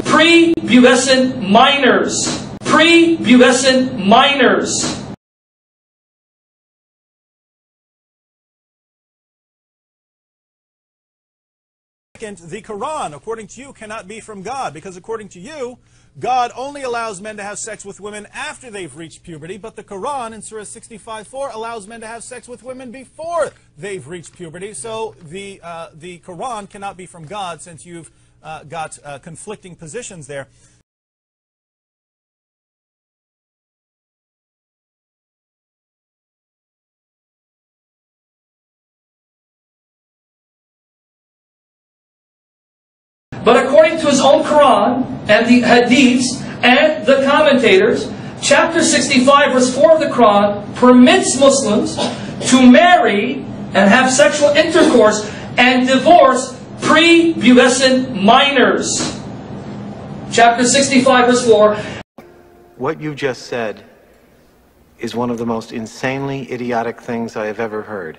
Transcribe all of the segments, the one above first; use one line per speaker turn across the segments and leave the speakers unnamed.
prepubescent minors. Prepubescent minors.
The Quran, according to you, cannot be from God, because according to you, God only allows men to have sex with women after they've reached puberty, but the Quran in Surah 65:4 allows men to have sex with women before they've reached puberty. So the Quran cannot be from God, since you've got conflicting positions there.
But according to his own Quran and the Hadiths and the commentators, chapter 65 verse 4 of the Quran permits Muslims to marry and have sexual intercourse and divorce prepubescent minors. Chapter 65 verse 4.
What you just said is one of the most insanely idiotic things I have ever heard.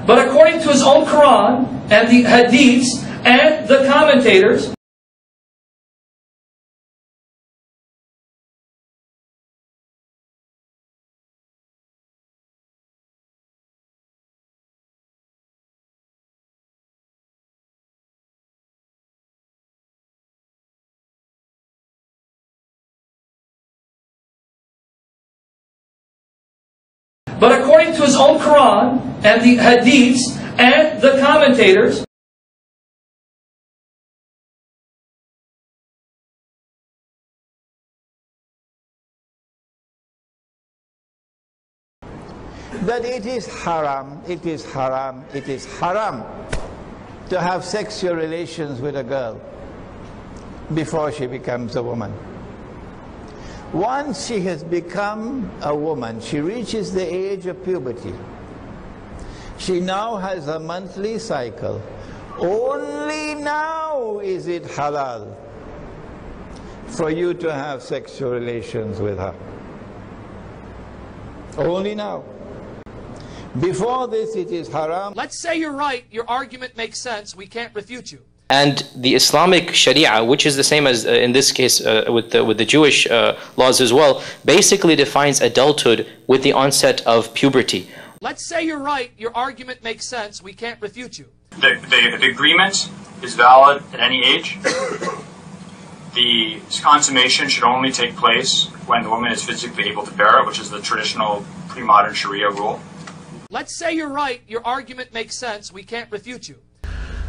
But according to his own Quran and the Hadiths and the commentators,
that it is haram to have sexual relations with a girl before she becomes a woman. Once she has become a woman, she reaches the age of puberty. She now has a monthly cycle. Only now is it halal for you to have sexual relations with her. Only now. Before this, it is haram.
Let's say you're right, your argument makes sense, we can't refute you.
And the Islamic Sharia, which is the same as in this case with the Jewish laws as well, basically defines adulthood with the onset of puberty.
Let's say you're right, your argument makes sense, we can't refute you.
The agreement is valid at any age. The consummation should only take place when the woman is physically able to bear it, which is the traditional pre-modern Sharia rule.
Let's say you're right, your argument makes sense, we can't refute you.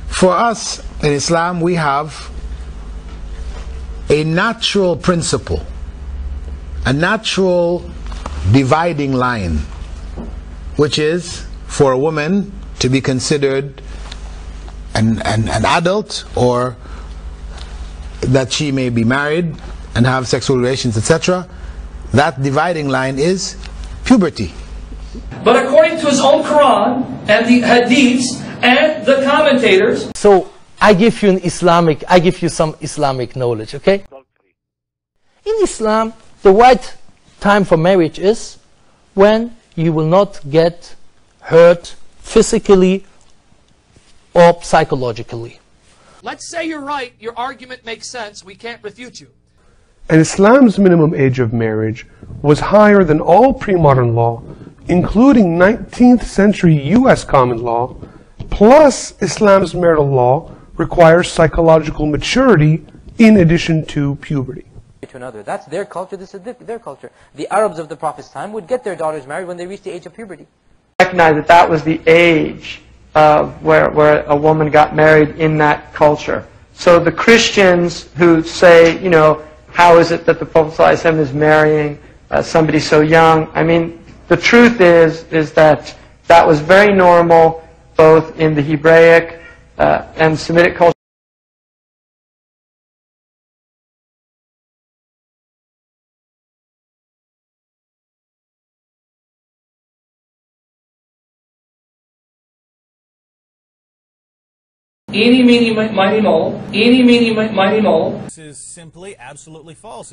For us in Islam, we have a natural principle, a natural dividing line, which is for a woman to be considered an adult, or that she may be married and have sexual relations, etc. That dividing line is puberty.
But according to his own Quran and the Hadiths and the commentators.
So I give you some Islamic knowledge, okay? In Islam, the right time for marriage is when you will not get hurt physically or psychologically.
Let's say you're right, your argument makes sense, we can't refute you.
And Islam's minimum age of marriage was higher than all pre-modern law, including 19th century US common law, plus Islam's marital law requires psychological maturity in addition to puberty.
To another. That's their culture, this is their culture. The Arabs of the Prophet's time would get their daughters married when they reached the age of puberty.
Recognize that that was the age where a woman got married in that culture. So the Christians who say, you know, how is it that the Prophet ﷺ is marrying somebody so young? I mean, the truth is that that was very normal both in the Hebraic and Semitic culture.
Eeny, meeny, miny, moe. Eeny, meeny, miny, moe.
This is simply absolutely false.